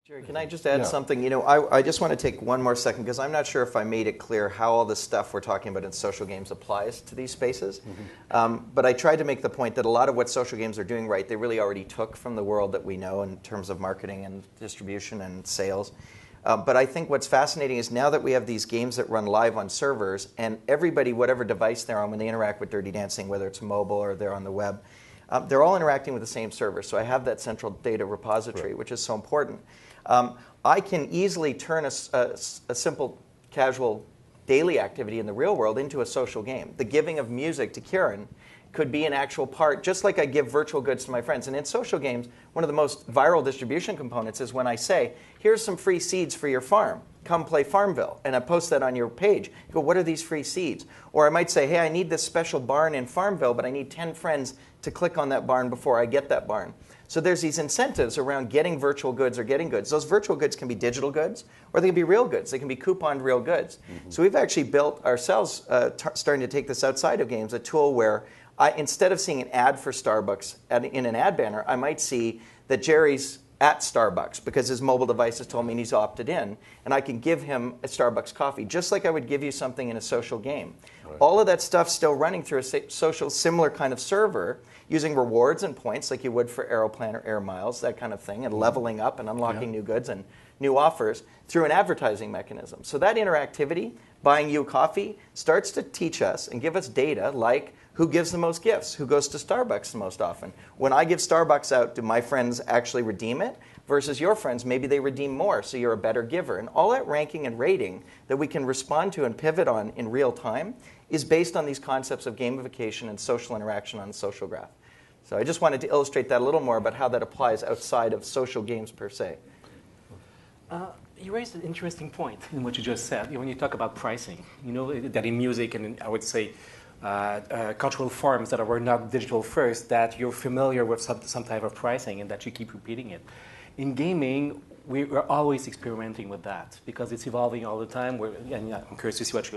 Jerry, can I just add something? You know, I just want to take one more second because I'm not sure if I made it clear how all the stuff we're talking about in social games applies to these spaces. But I tried to make the point that a lot of what social games are doing right, they really already took from the world that we know in terms of marketing and distribution and sales. But I think what's fascinating is now that we have these games that run live on servers, and everybody, whatever device they're on, when they interact with Dirty Dancing, whether it's mobile or they're on the web, they're all interacting with the same server. So I have that central data repository, which is so important. I can easily turn a simple, casual, daily activity in the real world into a social game. The giving of music to Kieran could be an actual part, just like I give virtual goods to my friends. And in social games, one of the most viral distribution components is when I say, here's some free seeds for your farm. Come play Farmville. And I post that on your page. You go, what are these free seeds? Or I might say, hey, I need this special barn in Farmville, but I need 10 friends to click on that barn before I get that barn. So there's these incentives around getting virtual goods or getting goods. Those virtual goods can be digital goods, or they can be real goods. They can be couponed real goods. So we've actually built ourselves, starting to take this outside of games, a tool where instead of seeing an ad for Starbucks in an ad banner, I might see that Jerry's at Starbucks because his mobile device has told me he's opted in, and I can give him a Starbucks coffee, just like I would give you something in a social game. Right. All of that stuff's still running through a social, similar kind of server, using rewards and points like you would for Aeroplan or Air Miles, that kind of thing, and leveling up and unlocking new goods and new offers through an advertising mechanism. So that interactivity, buying you coffee, starts to teach us and give us data like who gives the most gifts, who goes to Starbucks the most often. When I give Starbucks out, do my friends actually redeem it? Versus your friends, maybe they redeem more, so you're a better giver. And all that ranking and rating that we can respond to and pivot on in real time is based on these concepts of gamification and social interaction on the social graph. So I just wanted to illustrate that a little more about how that applies outside of social games per se. You raised an interesting point in what you just said. When you talk about pricing, you know that in music and I would say cultural forms that were not digital first, that you're familiar with some type of pricing and that you keep repeating it. In gaming, we're always experimenting with that because it's evolving all the time. And I'm curious to see what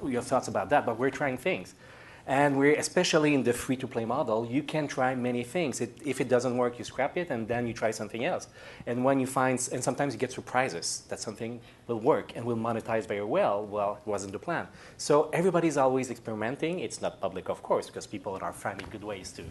your thoughts about that, but we're trying things. And we're, especially in the free-to-play model, you can try many things. If it doesn't work, you scrap it, and then you try something else. And when you find, and sometimes you get surprises that something will work and will monetize very well. Well, it wasn't the plan. So everybody's always experimenting. It's not public, of course, because people are finding good ways to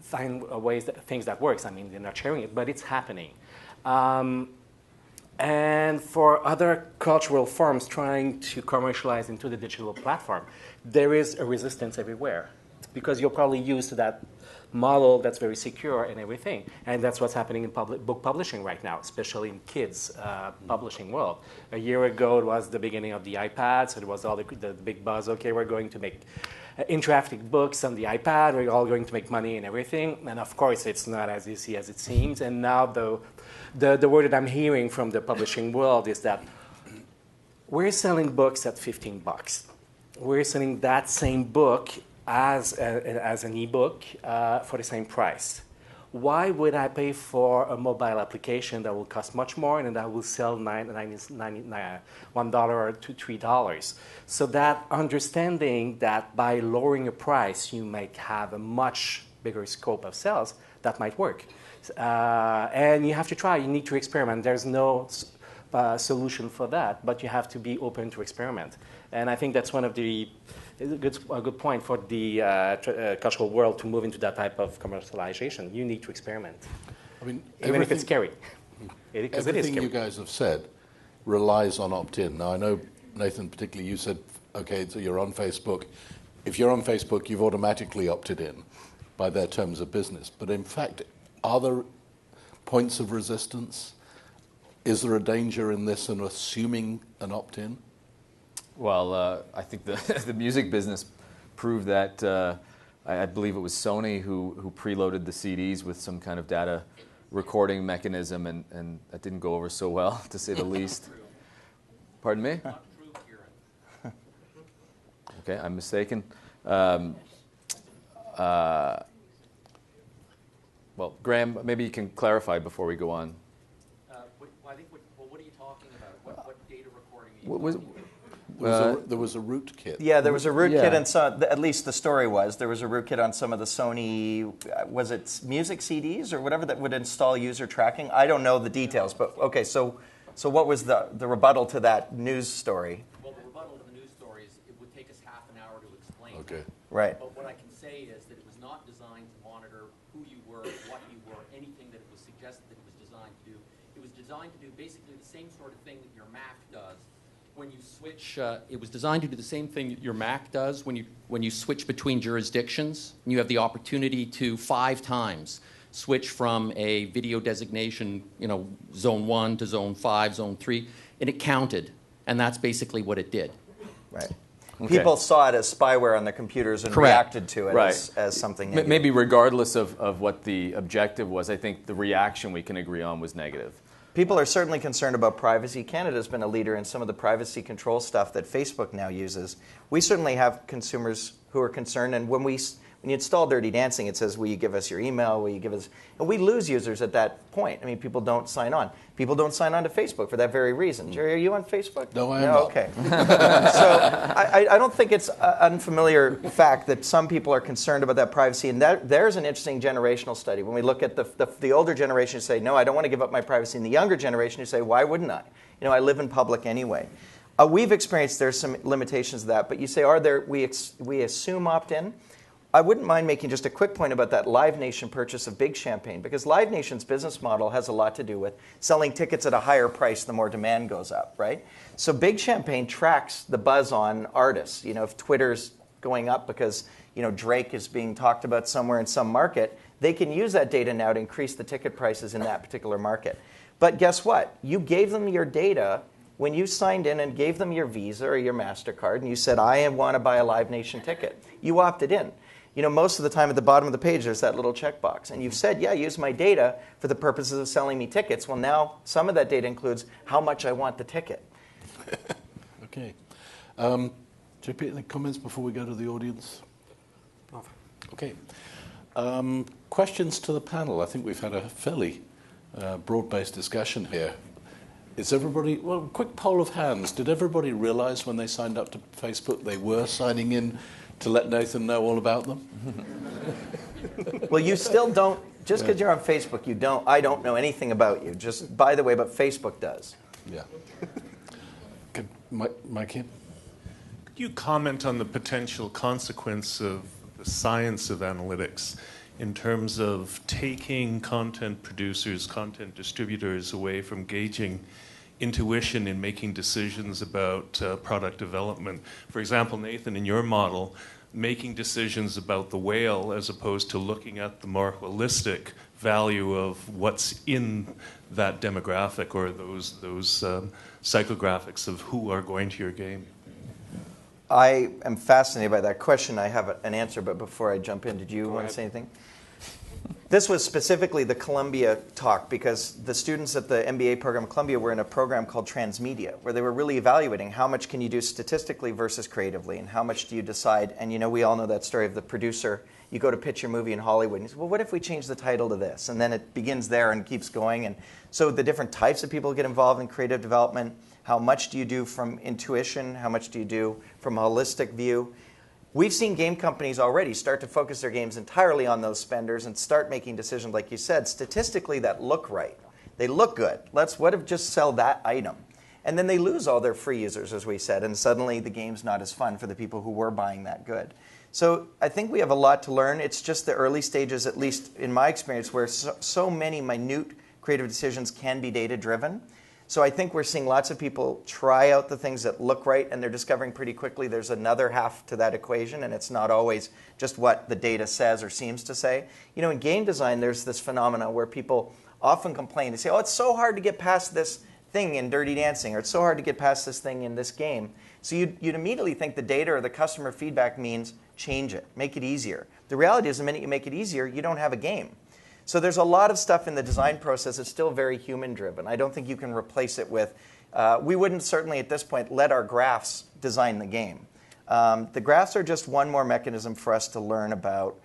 find ways, things that works. I mean, they're not sharing it, but it's happening. And for other cultural forms trying to commercialize into the digital platform, there is a resistance everywhere because you're probably used to that model that's very secure and everything. And that's what's happening in book publishing right now, especially in kids' publishing world. A year ago, it was the beginning of the iPad, so it was all the big buzz. Okay, we're going to make interactive books on the iPad. We're all going to make money and everything. And of course, it's not as easy as it seems. And now the word that I'm hearing from the publishing world is that we're selling books at $15. We're selling that same book as an ebook for the same price. Why would I pay for a mobile application that will cost much more and that will sell $1 or $3? So that understanding that by lowering a price, you might have a much bigger scope of sales, that might work. And you have to try. You need to experiment. There's no solution for that, but you have to be open to experiment. And I think that's one of a good point for the cultural world to move into that type of commercialization. You need to experiment. I mean, even if it's scary. Because it is everything scary. you guys have said relies on opt-in. Now, I know, Nathan, particularly, you said, okay, so you're on Facebook. If you're on Facebook, you've automatically opted in by their terms of business. But in fact, are there points of resistance? Is there a danger in this and assuming an opt-in? Well, I think the music business proved that. I believe it was Sony who preloaded the CDs with some kind of data recording mechanism, and that didn't go over so well, to say the least. Pardon me? Not true, Kieran. Okay, I'm mistaken. Well, Graham, maybe you can clarify before we go on. I think. What are you talking about? What data recording are you talking about? There was a rootkit. Yeah, there was a rootkit, Yeah. and some, at least the story was, there was a rootkit on some of the Sony, was it music CDs or whatever, that would install user tracking? I don't know the details, but okay, so what was the rebuttal to that news story? Well, the rebuttal to the news story is it would take us half an hour to explain. Okay. Right. But what I can say is that it was not designed to monitor who you were, what you were, anything that it was suggested that it was designed to do. It was designed to do basically the same sort of thing that your Mac does when you switch. It was designed to do the same thing that your Mac does when you switch between jurisdictions. And you have the opportunity to 5 times switch from a video designation, zone 1 to zone 5, zone 3, and it counted. And that's basically what it did. Right. Okay. People saw it as spyware on their computers and Correct. reacted to it Right. as something negative. Maybe regardless of what the objective was, I think the reaction we can agree on was negative. People are certainly concerned about privacy. Canada's been a leader in some of the privacy control stuff that Facebook now uses. We certainly have consumers who are concerned, and when you install Dirty Dancing, it says, will you give us your email, will you give us... And we lose users at that point. I mean, people don't sign on. People don't sign on to Facebook for that very reason. Jerry, are you on Facebook? No, I am not. Okay. So I don't think it's an unfamiliar fact that some people are concerned about that privacy, and there's an interesting generational study. When we look at the older generation who say, no, I don't want to give up my privacy, and the younger generation who say, why wouldn't I? I live in public anyway. We've experienced there's some limitations to that, but you say, we assume opt-in? I wouldn't mind making just a quick point about that Live Nation purchase of Big Champagne, because Live Nation's business model has a lot to do with selling tickets at a higher price the more demand goes up, right? So Big Champagne tracks the buzz on artists. If Twitter's going up because Drake is being talked about somewhere in some market, they can use that data now to increase the ticket prices in that particular market. But guess what? You gave them your data when you signed in and gave them your Visa or your MasterCard, and you said, I want to buy a Live Nation ticket. You opted in. Most of the time at the bottom of the page, there's that little checkbox. And you've said, yeah, use my data for the purposes of selling me tickets. Well, now some of that data includes how much I want the ticket. Okay. JP, any comments before we go to the audience? Okay. Questions to the panel. I think we've had a fairly broad-based discussion here. Is everybody, quick poll of hands. Did everybody realize when they signed up to Facebook they were signing in to let Nathan know all about them? Well, you still don't, just because you're on Facebook, I don't know anything about you. Just, by the way, but Facebook does. Yeah. Okay, Mikey? Could you comment on the potential consequence of the science of analytics in terms of taking content producers, content distributors away from gauging intuition in making decisions about product development? For example, Nathan, in your model, making decisions about the whale as opposed to looking at the more holistic value of what's in that demographic or those psychographics of who are going to your game. I am fascinated by that question. I have an answer, but before I jump in, did you want to say anything? This was specifically the Columbia talk because the students at the MBA program at Columbia were in a program called Transmedia, where they were really evaluating how much can you do statistically versus creatively, and how much do you decide. And we all know that story of the producer. You go to pitch your movie in Hollywood, and you say, well, what if we change the title to this? And then it begins there and keeps going. And so the different types of people get involved in creative development. How much do you do from intuition? How much do you do from a holistic view? We've seen game companies already start to focus their games entirely on those spenders and start making decisions, like you said, statistically that look right. They look good. What if just sell that item? And then they lose all their free users, as we said, and suddenly the game's not as fun for the people who were buying that good. So I think we have a lot to learn. It's just the early stages, at least in my experience, where so many minute creative decisions can be data-driven. So I think we're seeing lots of people try out the things that look right, and they're discovering pretty quickly there's another half to that equation, and it's not always just what the data says or seems to say. In game design, there's this phenomena where people often complain. They say, oh, it's so hard to get past this thing in Dirty Dancing, or it's so hard to get past this thing in this game. So you'd immediately think the data or the customer feedback means change it, make it easier. The reality is the minute you make it easier, you don't have a game. So there's a lot of stuff in the design process that's still very human-driven. I don't think you can replace it with, we wouldn't certainly at this point let our graphs design the game. The graphs are just one more mechanism for us to learn about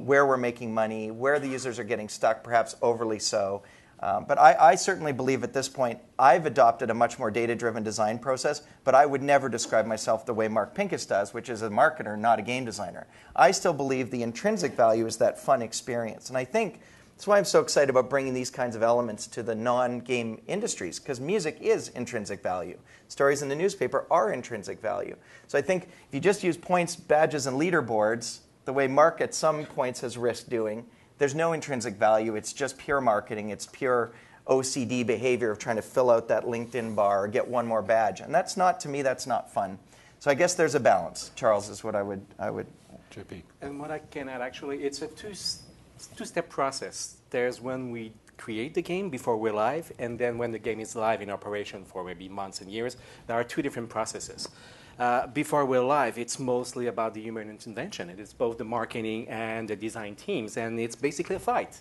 where we're making money, where the users are getting stuck, perhaps overly so. But I certainly believe at this point I've adopted a much more data-driven design process, but I would never describe myself the way Mark Pincus does, which is a marketer, not a game designer. I still believe the intrinsic value is that fun experience. And I think that's why I'm so excited about bringing these kinds of elements to the non-game industries, because music is intrinsic value. Stories in the newspaper are intrinsic value. So I think if you just use points, badges, and leaderboards, the way Mark at some points has risked doing, there's no intrinsic value. It's just pure marketing. It's pure OCD behavior of trying to fill out that LinkedIn bar or get one more badge. And that's not, to me, that's not fun. So I guess there's a balance, Charles, is what I would. JP. And what I can add, actually, it's a two-step process. There's when we create the game before we're live, and then when the game is live in operation for maybe months and years. There are two different processes. Before we're live, it's mostly about the human intervention. It is both the marketing and the design teams, and it's basically a fight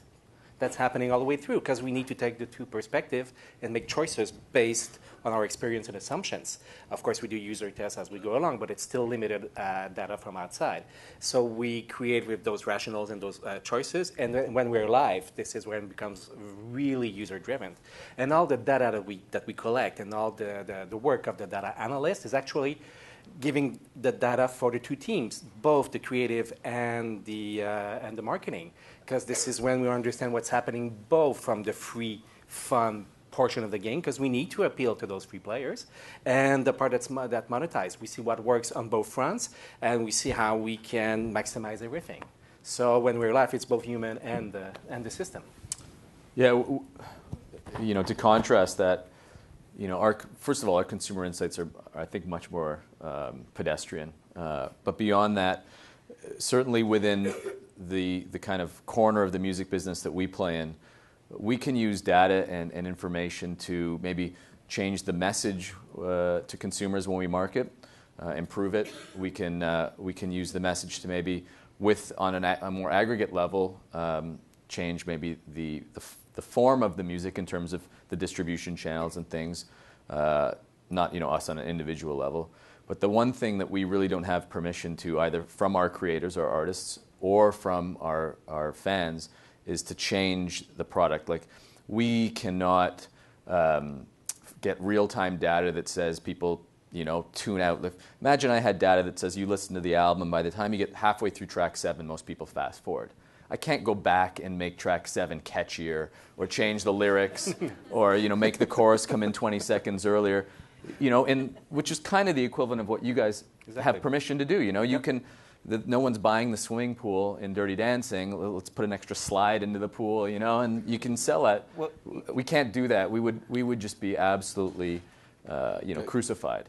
that's happening all the way through, because we need to take the two perspectives and make choices based on our experience and assumptions. Of course, we do user tests as we go along, but it's still limited data from outside. So we create with those rationals and those choices, and then when we're live, this is when it becomes really user-driven. And all the data that we collect and all the work of the data analyst is actually giving the data for the two teams, both the creative and the marketing, because this is when we understand what's happening both from the free, fun portion of the game, because we need to appeal to those free players, and the part that monetized. We see what works on both fronts, and we see how we can maximize everything. So when we're live, it's both human and the system. Yeah, to contrast that, first of all, our consumer insights are, I think, much more pedestrian. But beyond that, certainly within the kind of corner of the music business that we play in, we can use data and information to maybe change the message to consumers when we market, improve it. We can use the message to maybe, on a more aggregate level, change maybe the form of the music in terms of the distribution channels and things, not us on an individual level. But the one thing that we really don't have permission to, either from our creators or artists or from our fans, is to change the product. Like, we cannot get real-time data that says people tune out. Like, imagine I had data that says you listen to the album, by the time you get halfway through track 7, most people fast forward. I can't go back and make track 7 catchier or change the lyrics or make the chorus come in 20 seconds earlier, which is kind of the equivalent of what you guys have permission to do. You can. No one's buying the swimming pool in Dirty Dancing. Let's put an extra slide into the pool, and you can sell it. Well, we can't do that. We would just be absolutely, crucified.